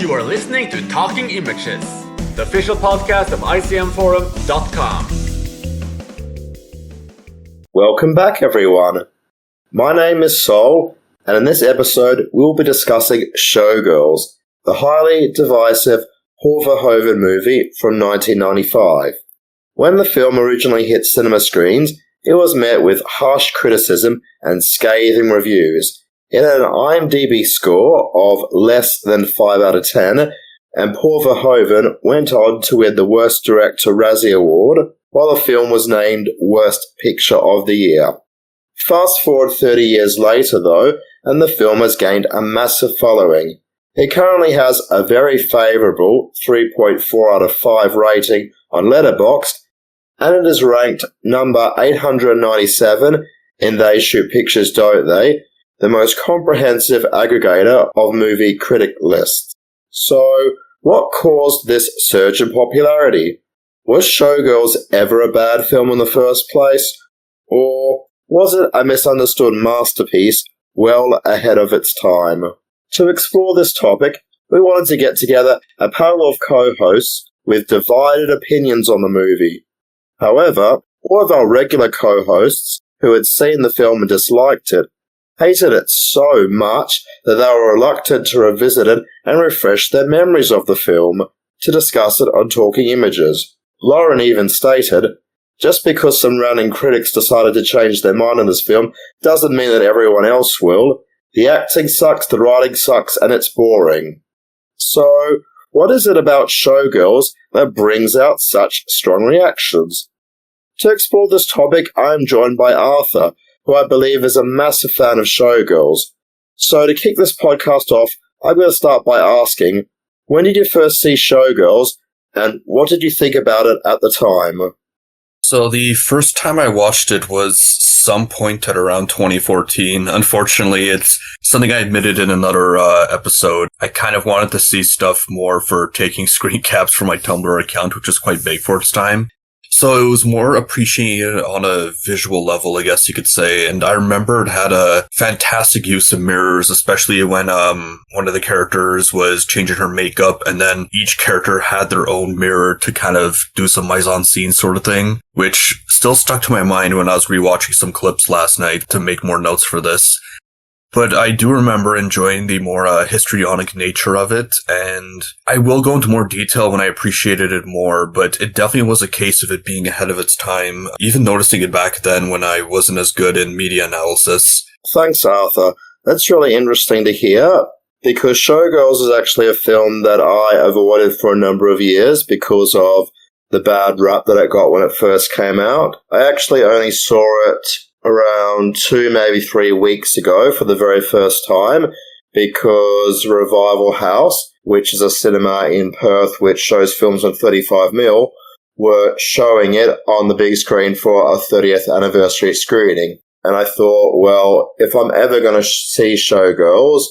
You are listening to Talking Images, the official podcast of icmforum.com. Welcome back, everyone. My name is Sol, and in this episode, we'll be discussing Showgirls, the highly divisive Paul Verhoeven movie from 1995. When the film originally hit cinema screens, it was met with harsh criticism and scathing reviews. It had an IMDb score of less than 5 out of 10, and Paul Verhoeven went on to win the Worst Director Razzie Award, while the film was named Worst Picture of the Year. Fast forward 30 years later, though, and the film has gained a massive following. It currently has a very favourable 3.4 out of 5 rating on Letterboxd, and it is ranked number 897 in They Shoot Pictures, Don't They?, the most comprehensive aggregator of movie critic lists. So, what caused this surge in popularity? Was Showgirls ever a bad film in the first place? Or was it a misunderstood masterpiece well ahead of its time? To explore this topic, we wanted to get together a panel of co-hosts with divided opinions on the movie. However, all of our regular co-hosts, who had seen the film and disliked it, hated it so much that they were reluctant to revisit it and refresh their memories of the film to discuss it on Talking Images. Lauren even stated, just because some random critics decided to change their mind on this film doesn't mean that everyone else will. The acting sucks, the writing sucks, and it's boring. So, what is it about Showgirls that brings out such strong reactions? To explore this topic, I am joined by Arthur, who I believe is a massive fan of Showgirls. So to kick this podcast off, I'm going to start by asking, when did you first see Showgirls, and what did you think about it at the time? So the first time I watched it was some point at around 2014. Unfortunately, it's something I admitted in another episode. I kind of wanted to see stuff more for taking screen caps for my Tumblr account, which was quite big for its time. So it was more appreciated on a visual level, I guess you could say. And I remember it had a fantastic use of mirrors, especially when one of the characters was changing her makeup, and then each character had their own mirror to kind of do some mise-en-scene sort of thing, which still stuck to my mind when I was rewatching some clips last night to make more notes for this. But I do remember enjoying the more histrionic nature of it, and I will go into more detail when I appreciated it more, but it definitely was a case of it being ahead of its time, even noticing it back then when I wasn't as good in media analysis. Thanks, Arthur. That's really interesting to hear, because Showgirls is actually a film that I avoided for a number of years because of the bad rap that it got when it first came out. I actually only saw it around 2, maybe 3 weeks ago for the very first time, because Revival House, which is a cinema in Perth which shows films on 35mm, were showing it on the big screen for a 30th anniversary screening. And I thought, well, if I'm ever going to see Showgirls,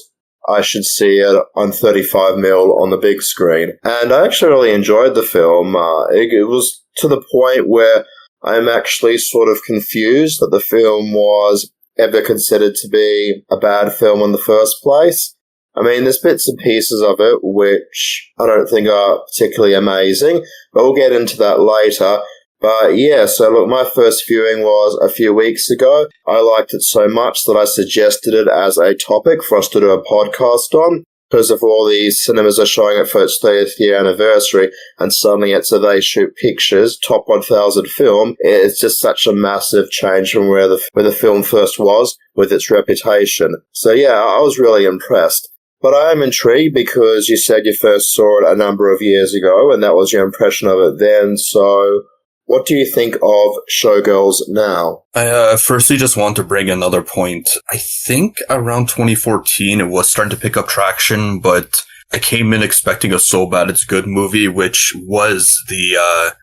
I should see it on 35mm on the big screen. And I actually really enjoyed the film. It was to the point where I'm actually sort of confused that the film was ever considered to be a bad film in the first place. I mean, there's bits and pieces of it which I don't think are particularly amazing, but we'll get into that later. But yeah, so look, my first viewing was a few weeks ago. I liked it so much that I suggested it as a topic for us to do a podcast on, because of all these cinemas are showing it for its 30th year anniversary, and suddenly it's a They Shoot Pictures top 1,000 film. It's just such a massive change from where the film first was with its reputation. So yeah, I was really impressed. But I am intrigued because you said you first saw it a number of years ago, and that was your impression of it then. So what do you think of Showgirls now? I firstly just want to bring another point. I think around 2014 it was starting to pick up traction, but I came in expecting a So Bad It's Good movie, which was the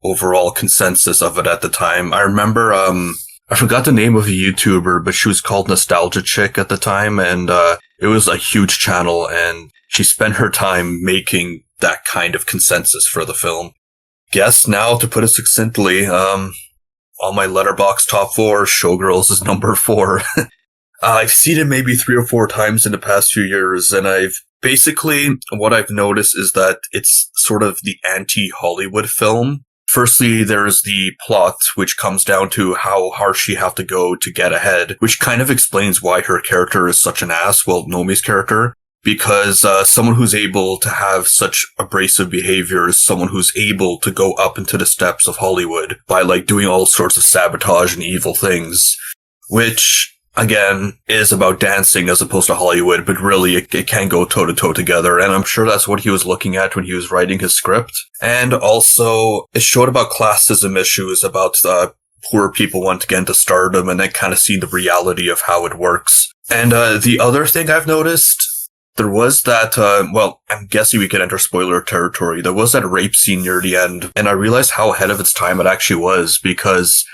overall consensus of it at the time. I remember, I forgot the name of a YouTuber, but she was called Nostalgia Chick at the time, and it was a huge channel, and she spent her time making that kind of consensus for the film. Guess now, to put it succinctly, on my Letterboxd top 4, Showgirls is number 4. I've seen it maybe 3 or 4 times in the past few years, and what I've noticed is that it's sort of the anti-Hollywood film. Firstly, there's the plot, which comes down to how harsh you have to go to get ahead, which kind of explains why her character is such an ass, well, Nomi's character, because someone who's able to have such abrasive behavior is someone who's able to go up into the steps of Hollywood by, like, doing all sorts of sabotage and evil things, which, again, is about dancing as opposed to Hollywood, but really it can go toe-to-toe together, and I'm sure that's what he was looking at when he was writing his script. And also, it showed about classism issues, about poor people want to get into stardom, and then kind of see the reality of how it works. And the other thing I've noticed, there was that, I'm guessing we could enter spoiler territory, there was that rape scene near the end, and I realized how ahead of its time it actually was, because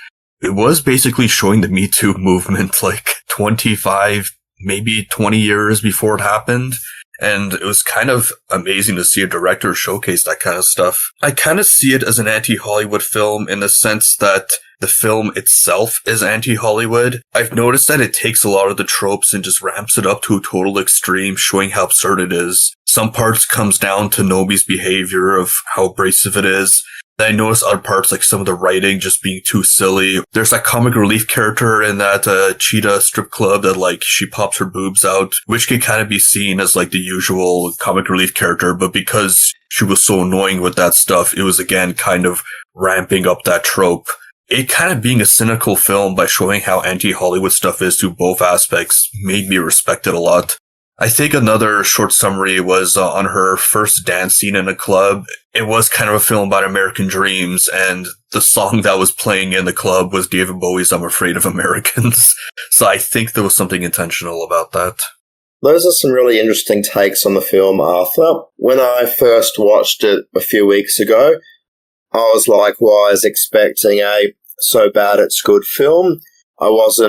it was basically showing the Me Too movement like 25, maybe 20 years before it happened. And it was kind of amazing to see a director showcase that kind of stuff. I kind of see it as an anti-Hollywood film in the sense that the film itself is anti-Hollywood. I've noticed that it takes a lot of the tropes and just ramps it up to a total extreme, showing how absurd it is. Some parts comes down to Nomi's behavior, of how abrasive it is. I noticed other parts, like some of the writing just being too silly. There's that comic relief character in that cheetah strip club that, like, she pops her boobs out, which can kind of be seen as, like, the usual comic relief character, but because she was so annoying with that stuff, it was, again, kind of ramping up that trope. It kind of being a cynical film by showing how anti-Hollywood stuff is to both aspects made me respect it a lot. I think another short summary was on her first dance scene in a club. It was kind of a film about American dreams, and the song that was playing in the club was David Bowie's I'm Afraid of Americans. So I think there was something intentional about that. Those are some really interesting takes on the film, Arthur. When I first watched it a few weeks ago, I was likewise expecting a so bad it's good film. I was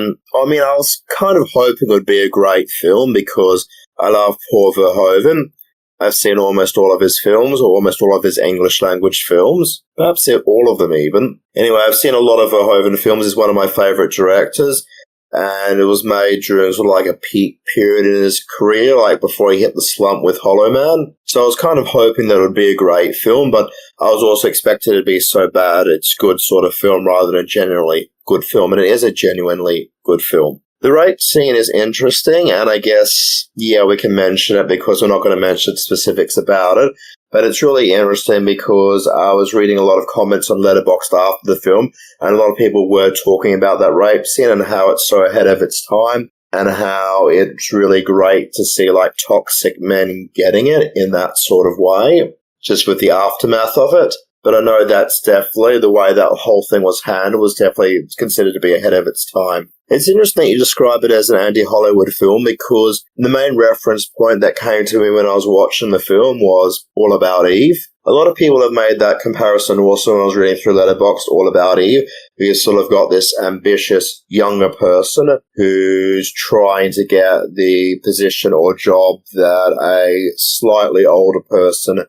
kind of hoping it would be a great film because I love Paul Verhoeven. I've seen almost all of his films, or almost all of his English language films. Perhaps all of them even. Anyway, I've seen a lot of Verhoeven films. He's one of my favourite directors. And it was made during sort of like a peak period in his career, like before he hit the slump with Hollow Man. So I was kind of hoping that it would be a great film, but I was also expecting it to be so bad it's good sort of film rather than a genuinely good film. And it is a genuinely good film. The rape scene is interesting, and I guess, we can mention it because we're not going to mention specifics about it. But it's really interesting because I was reading a lot of comments on Letterboxd after the film, and a lot of people were talking about that rape scene and how it's so ahead of its time, and how it's really great to see, like, toxic men getting it in that sort of way, just with the aftermath of it. But I know that's definitely, the way that whole thing was handled was definitely considered to be ahead of its time. It's interesting you describe it as an anti-Hollywood film because the main reference point that came to me when I was watching the film was All About Eve. A lot of people have made that comparison also when I was reading through Letterboxd, All About Eve. You sort of got this ambitious younger person who's trying to get the position or job that a slightly older person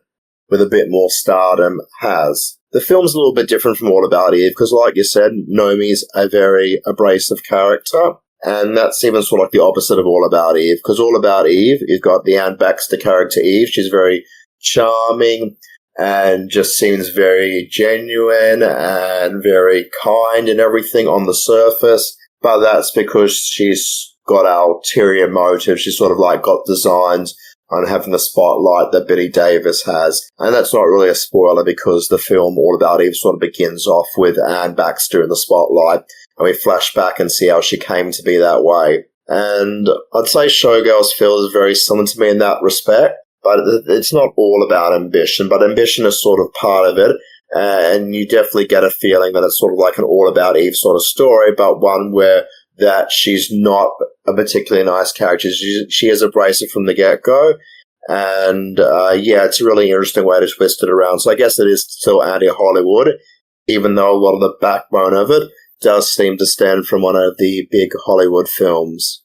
with a bit more stardom has. The film's a little bit different from All About Eve because, like you said, Nomi's a very abrasive character, and that's even sort of like the opposite of All About Eve, because All About Eve, you've got the Anne Baxter character Eve. She's very charming and just seems very genuine and very kind and everything on the surface, but that's because she's got ulterior motives. She's sort of like got designs on having the spotlight that Bette Davis has. And that's not really a spoiler because the film All About Eve sort of begins off with Anne Baxter in the spotlight, and we flash back and see how she came to be that way. And I'd say Showgirls feels very similar to me in that respect, but it's not all about ambition, but ambition is sort of part of it. And you definitely get a feeling that it's sort of like an All About Eve sort of story, but one where that she's not a particularly nice character. She is abrasive from the get-go. And, it's a really interesting way to twist it around. So I guess it is still anti-Hollywood, even though a lot of the backbone of it does seem to stem from one of the big Hollywood films.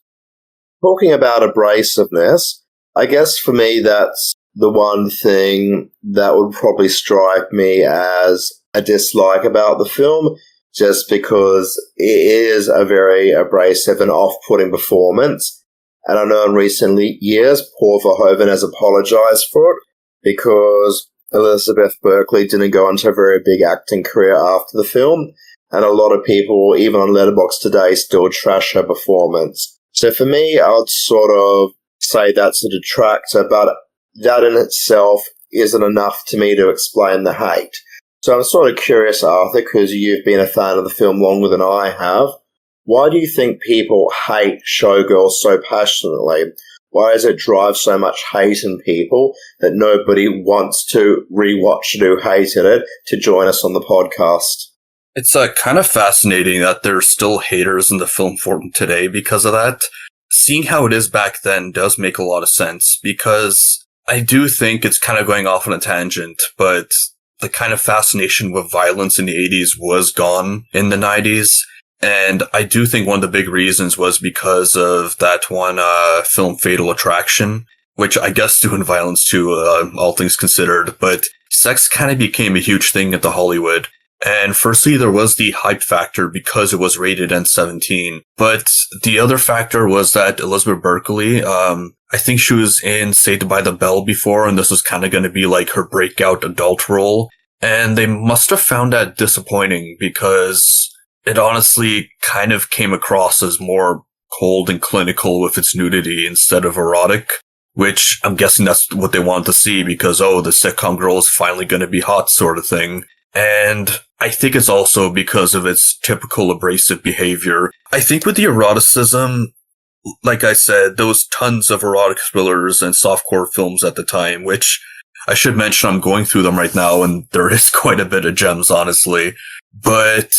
Talking about abrasiveness, I guess for me that's the one thing that would probably strike me as a dislike about the film. just because it is a very abrasive and off-putting performance. And I know in recent years, Paul Verhoeven has apologized for it because Elizabeth Berkley didn't go into a very big acting career after the film, and a lot of people, even on Letterboxd today, still trash her performance. So for me, I would sort of say that's a detractor, but that in itself isn't enough to me to explain the hate. So I'm sort of curious, Arthur, because you've been a fan of the film longer than I have. Why do you think people hate Showgirls so passionately? Why does it drive so much hate in people that nobody wants to rewatch it who hated it to join us on the podcast? It's kind of fascinating that there's still haters in the film forum today because of that. Seeing how it is back then does make a lot of sense, because I do think it's kind of going off on a tangent, but the kind of fascination with violence in the 80s was gone in the 90s. And I do think one of the big reasons was because of that one film Fatal Attraction, which I guess doing violence too, all things considered. But sex kind of became a huge thing at the Hollywood. And firstly, there was the hype factor because it was rated N-17. But the other factor was that Elizabeth Berkley, I think she was in Saved by the Bell before, and this was kind of going to be like her breakout adult role. And they must have found that disappointing because it honestly kind of came across as more cold and clinical with its nudity instead of erotic, which I'm guessing that's what they wanted to see because, the sitcom girl is finally going to be hot sort of thing. And I think it's also because of its typical abrasive behavior. I think with the eroticism, like I said, there was tons of erotic thrillers and softcore films at the time, which I should mention I'm going through them right now, and there is quite a bit of gems, honestly. But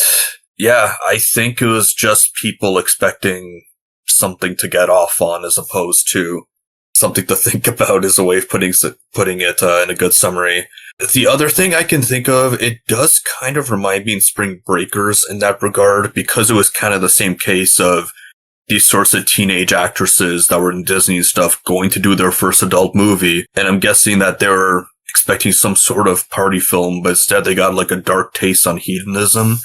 yeah, I think it was just people expecting something to get off on as opposed to something to think about is a way of putting it in a good summary. The other thing I can think of, it does kind of remind me of Spring Breakers in that regard, because it was kind of the same case of these sorts of teenage actresses that were in Disney and stuff going to do their first adult movie. And I'm guessing that they were expecting some sort of party film, but instead they got like a dark taste on hedonism.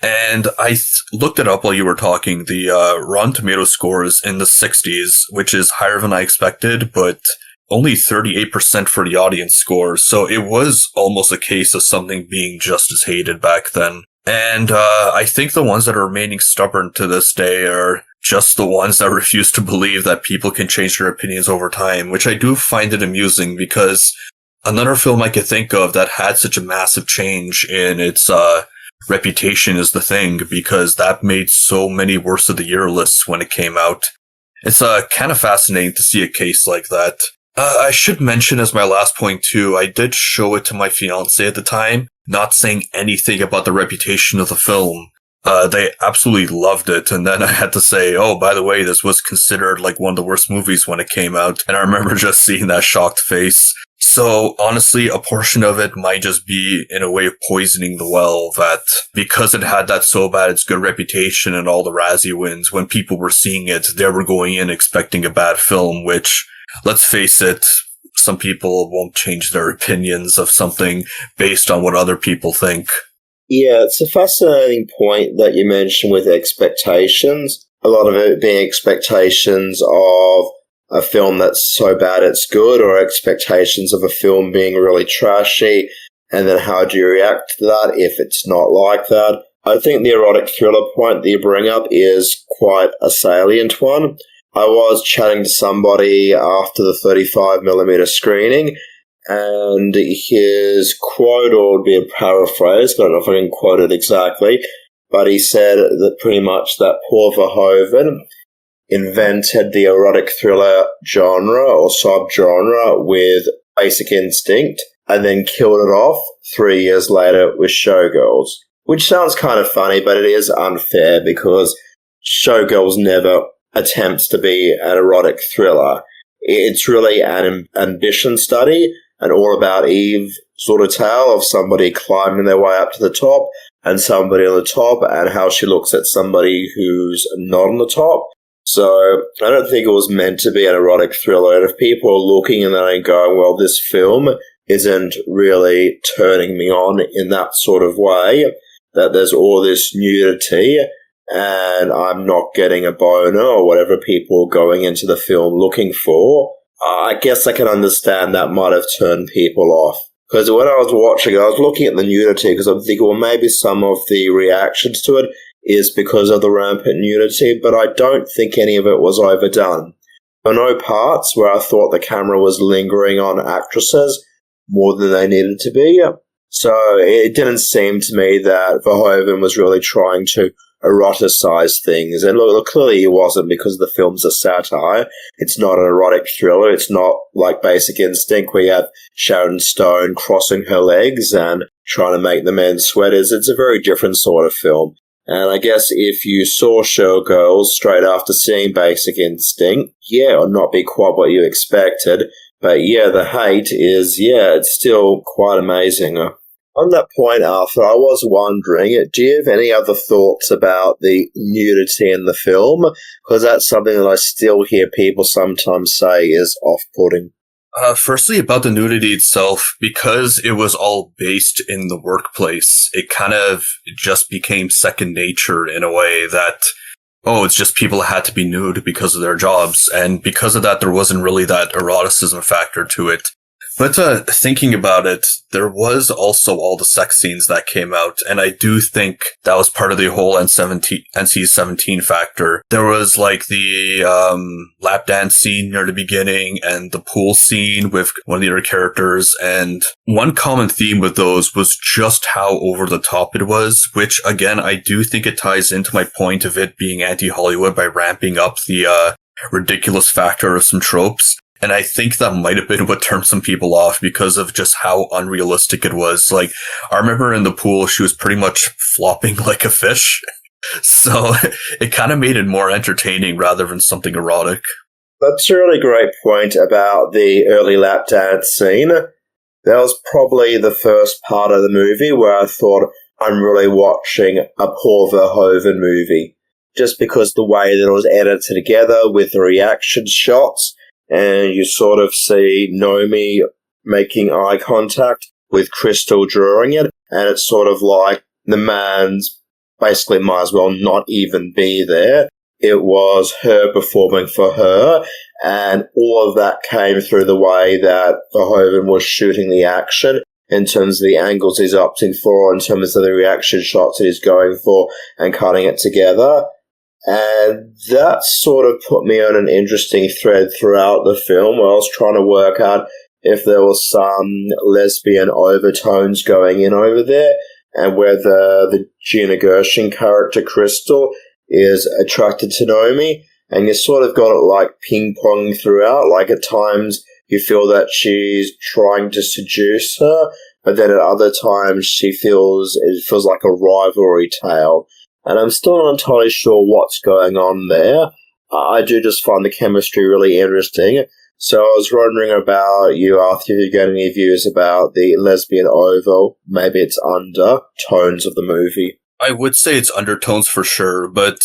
And I looked it up while you were talking. The Rotten Tomatoes score is in the 60s, which is higher than I expected, but only 38% for the audience score. So it was almost a case of something being just as hated back then. And I think the ones that are remaining stubborn to this day are just the ones that refuse to believe that people can change their opinions over time, which I do find it amusing because another film I could think of that had such a massive change in its reputation is The Thing, because that made so many worst of the year lists when it came out. It's kind of fascinating to see a case like that. I should mention as my last point too, I did show it to my fiance at the time, not saying anything about the reputation of the film. They absolutely loved it, and then I had to say, oh, by the way, this was considered like one of the worst movies when it came out, and I remember just seeing that shocked face. So honestly, a portion of it might just be in a way of poisoning the well, that because it had that so bad its good reputation and all the Razzie wins, when people were seeing it, they were going in expecting a bad film, which, let's face it, some people won't change their opinions of something based on what other people think. Yeah, it's a fascinating point that you mentioned with expectations. A lot of it being expectations of a film that's so bad it's good, or expectations of a film being really trashy, and then how do you react to that if it's not like that? I think the erotic thriller point that you bring up is quite a salient one. I was chatting to somebody after the 35mm screening, and his quote, or would be a paraphrase, I don't know if I can quote it exactly, but he said that pretty much that Paul Verhoeven invented the erotic thriller genre or subgenre with Basic Instinct, and then killed it off 3 years later with Showgirls. Which sounds kind of funny, but it is unfair because Showgirls never attempts to be an erotic thriller. It's really an ambition study, an all about Eve sort of tale of somebody climbing their way up to the top and somebody on the top, and how she looks at somebody who's not on the top. So I don't think it was meant to be an erotic thriller. And if people are looking and then going, well, this film isn't really turning me on in that sort of way, that there's all this nudity and I'm not getting a boner or whatever people are going into the film looking for, I guess I can understand that might have turned people off. Because when I was watching it, I was looking at the nudity because I'm thinking, well, maybe some of the reactions to it is because of the rampant nudity, but I don't think any of it was overdone. There were no parts where I thought the camera was lingering on actresses more than they needed to be. So it didn't seem to me that Verhoeven was really trying to eroticize things. And look, clearly he wasn't, because the film's a satire. It's not an erotic thriller. It's not like Basic Instinct where you have Sharon Stone crossing her legs and trying to make the men sweat. It's a very different sort of film. And I guess if you saw Showgirls straight after seeing Basic Instinct, it would not be quite what you expected. But the hate is, it's still quite amazing. On that point, Arthur, I was wondering, do you have any other thoughts about the nudity in the film? Because that's something that I still hear people sometimes say is off-putting. Firstly, about the nudity itself, because it was all based in the workplace, it kind of just became second nature in a way that, it's just people had to be nude because of their jobs. And because of that, there wasn't really that eroticism factor to it. But thinking about it, there was also all the sex scenes that came out, and I do think that was part of the whole NC-17 factor. There was like the lap dance scene near the beginning and the pool scene with one of the other characters, and one common theme with those was just how over the top it was, which again, I do think it ties into my point of it being anti-Hollywood by ramping up the ridiculous factor of some tropes. And I think that might have been what turned some people off because of just how unrealistic it was. Like, I remember in the pool, she was pretty much flopping like a fish. So it kind of made it more entertaining rather than something erotic. That's a really great point about the early lap dance scene. That was probably the first part of the movie where I thought, I'm really watching a Paul Verhoeven movie. Just because the way that it was edited together with the reaction shots, and you sort of see Nomi making eye contact with Crystal during it, and it's sort of like the man's basically might as well not even be there. It was her performing for her, and all of that came through the way that Verhoeven was shooting the action, in terms of the angles he's opting for, in terms of the reaction shots that he's going for, and cutting it together. And that sort of put me on an interesting thread throughout the film where I was trying to work out if there was some lesbian overtones going in over there, and whether the Gina Gershon character Crystal is attracted to Nomi. And you sort of got it like ping-pong throughout. Like at times you feel that she's trying to seduce her, but then at other times it feels like a rivalry tale. And I'm still not entirely sure what's going on there. I do just find the chemistry really interesting. So I was wondering about you, Arthur, if you get any views about the lesbian over, maybe it's undertones of the movie. I would say it's undertones for sure, but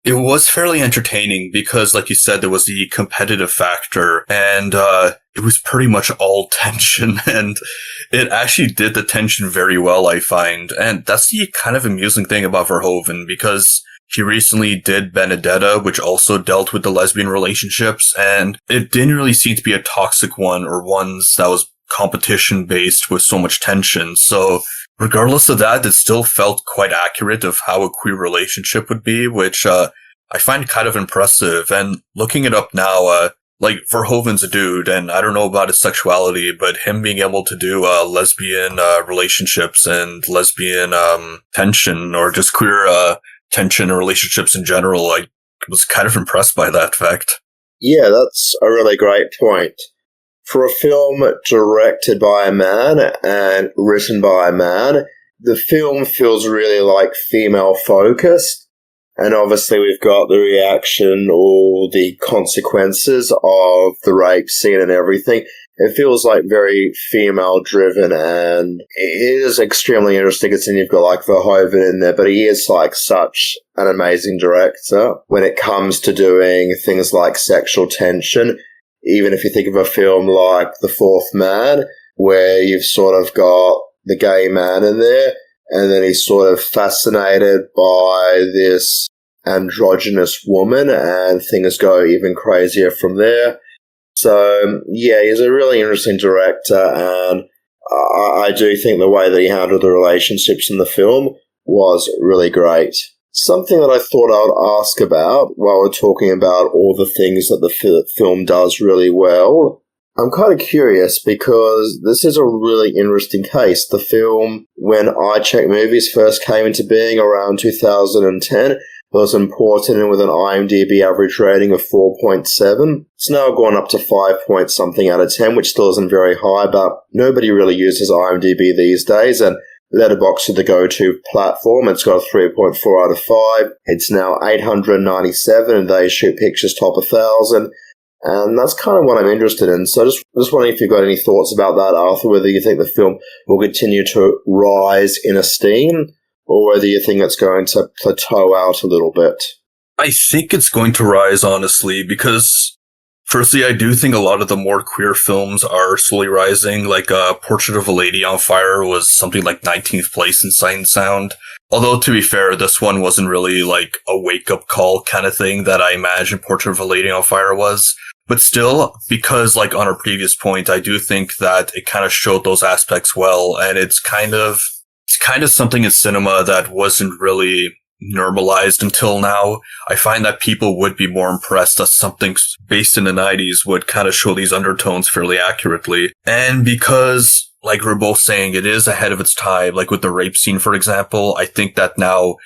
it was fairly entertaining because, like you said, there was the competitive factor, and it was pretty much all tension, and it actually did the tension very well, I find. And that's the kind of amusing thing about Verhoeven, because he recently did Benedetta, which also dealt with the lesbian relationships, and it didn't really seem to be a toxic one or ones that was competition-based with so much tension. So regardless of that, it still felt quite accurate of how a queer relationship would be, which I find kind of impressive. And looking it up now, like, Verhoeven's a dude, and I don't know about his sexuality, but him being able to do lesbian relationships and lesbian tension, or just queer tension or relationships in general, I was kind of impressed by that fact. Yeah, that's a really great point. For a film directed by a man and written by a man, the film feels really like female-focused. And obviously we've got the reaction or the consequences of the rape scene and everything. It feels like very female-driven, and it is extremely interesting. And you've got like Verhoeven in there, but he is like such an amazing director when it comes to doing things like sexual tension. Even if you think of a film like The Fourth Man, where you've sort of got the gay man in there, and then he's sort of fascinated by this androgynous woman, and things go even crazier from there. So, yeah, he's a really interesting director, and I do think the way that he handled the relationships in the film was really great. Something that I thought I would ask about while we're talking about all the things that the film does really well. I'm kind of curious because this is a really interesting case. The film, when iCheck Movies first came into being around 2010, was imported in with an IMDb average rating of 4.7. It's now gone up to 5 point something out of 10, which still isn't very high, but nobody really uses IMDb these days, and Letterboxd is the go-to platform. It's got a 3.4 out of 5. It's now 897, and They Shoot Pictures top 1,000. And that's kind of what I'm interested in. So just wondering if you've got any thoughts about that, Arthur, whether you think the film will continue to rise in esteem, or whether you think it's going to plateau out a little bit. I think it's going to rise, honestly, because firstly, I do think a lot of the more queer films are slowly rising. Like Portrait of a Lady on Fire was something like 19th place in Sight and Sound. Although, to be fair, this one wasn't really like a wake-up call kind of thing that I imagine Portrait of a Lady on Fire was. But still, because like on our previous point, I do think that it kind of showed those aspects well, and it's kind of something in cinema that wasn't really normalized until now. I find that people would be more impressed that something based in the 90s would kind of show these undertones fairly accurately. And because, like we're both saying, it is ahead of its time, like with the rape scene, for example, I think that now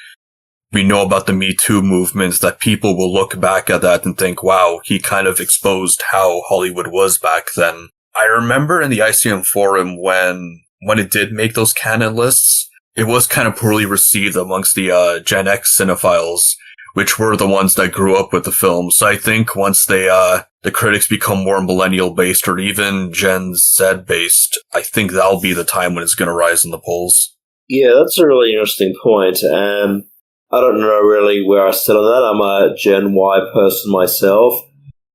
we know about the Me Too movement, that people will look back at that and think, wow, he kind of exposed how Hollywood was back then. I remember in the ICM forum when it did make those canon lists, it was kind of poorly received amongst the Gen X cinephiles, which were the ones that grew up with the film. So I think once the critics become more millennial-based or even Gen Z-based, I think that'll be the time when it's going to rise in the polls. Yeah, that's a really interesting point, and I don't know really where I sit on that. I'm a Gen Y person myself,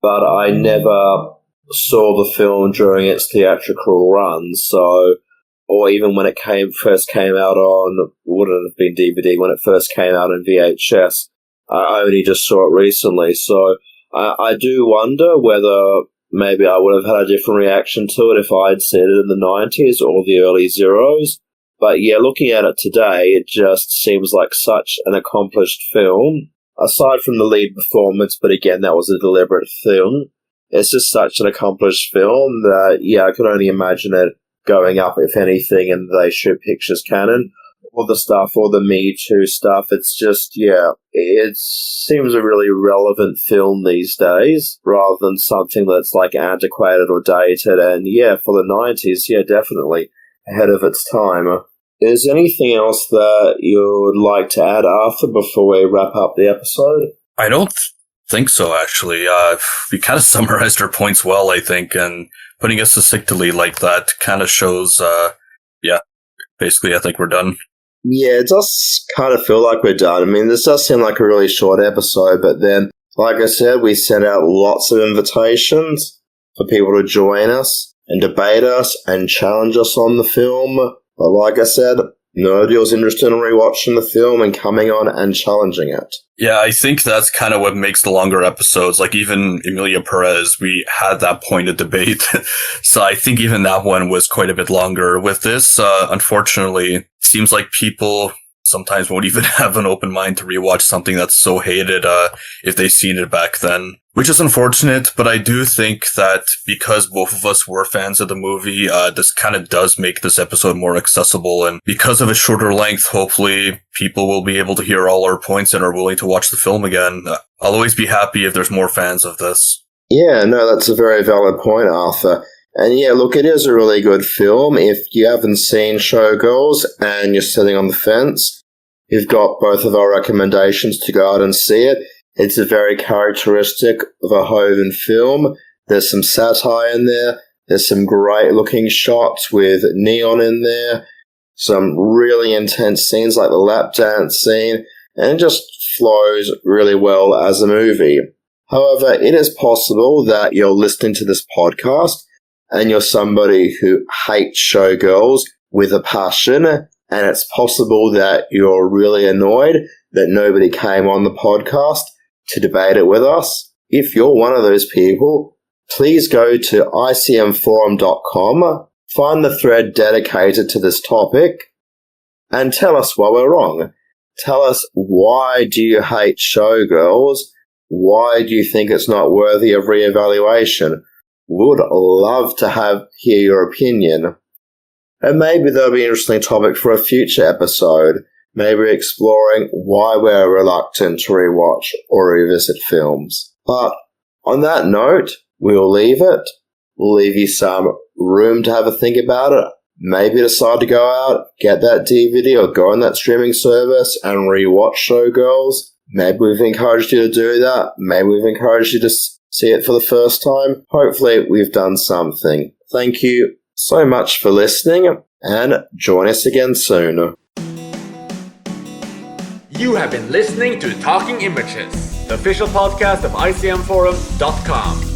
but I never saw the film during its theatrical run, so, or even when it first came out on, would it have been DVD when it first came out in VHS? I only just saw it recently, so I do wonder whether maybe I would have had a different reaction to it if I'd seen it in the 90s or the early zeros. But yeah, looking at it today, it just seems like such an accomplished film. Aside from the lead performance, but again, that was a deliberate thing. It's just such an accomplished film that, yeah, I could only imagine it going up, if anything, in the They Shoot Pictures canon. All the stuff, all the Me Too stuff, it's just, yeah, it seems a really relevant film these days, rather than something that's like antiquated or dated. And yeah, for the 90s, yeah, definitely ahead of its time. Is there anything else that you would like to add, Arthur, before we wrap up the episode? I don't think so, actually. We kind of summarized our points well, I think, and putting us succinctly like that kind of shows, basically, I think we're done. Yeah, it does kind of feel like we're done. I mean, this does seem like a really short episode, but then, like I said, we sent out lots of invitations for people to join us and debate us and challenge us on the film. But like I said, nobody was interested in rewatching the film and coming on and challenging it. Yeah, I think that's kind of what makes the longer episodes. Like even Emilia Perez, we had that pointed debate. So I think even that one was quite a bit longer. With this, unfortunately, it seems like people sometimes won't even have an open mind to rewatch something that's so hated if they've seen it back then. Which is unfortunate, but I do think that because both of us were fans of the movie, this kind of does make this episode more accessible. And because of its shorter length, hopefully people will be able to hear all our points and are willing to watch the film again. I'll always be happy if there's more fans of this. Yeah, no, that's a very valid point, Arthur. And yeah, look, it is a really good film. If you haven't seen Showgirls and you're sitting on the fence, you've got both of our recommendations to go out and see it. It's a very characteristic of a Hoven film. There's some satire in there. There's some great looking shots with neon in there. Some really intense scenes like the lap dance scene. And it just flows really well as a movie. However, it is possible that you're listening to this podcast and you're somebody who hates Showgirls with a passion and it's possible that you're really annoyed that nobody came on the podcast to debate it with us. If you're one of those people, please go to icmforum.com, find the thread dedicated to this topic, and tell us why we're wrong. Tell us, why do you hate Showgirls? Why do you think it's not worthy of reevaluation? Would love to hear your opinion. And maybe there'll be an interesting topic for a future episode, maybe exploring why we're reluctant to rewatch or revisit films. But on that note, we'll leave it. We'll leave you some room to have a think about it. Maybe decide to go out, get that DVD or go on that streaming service and rewatch Showgirls. Maybe we've encouraged you to do that. Maybe we've encouraged you to see it for the first time. Hopefully we've done something. Thank you so much for listening, and join us again soon. You have been listening to Talking Images, the official podcast of icmforum.com.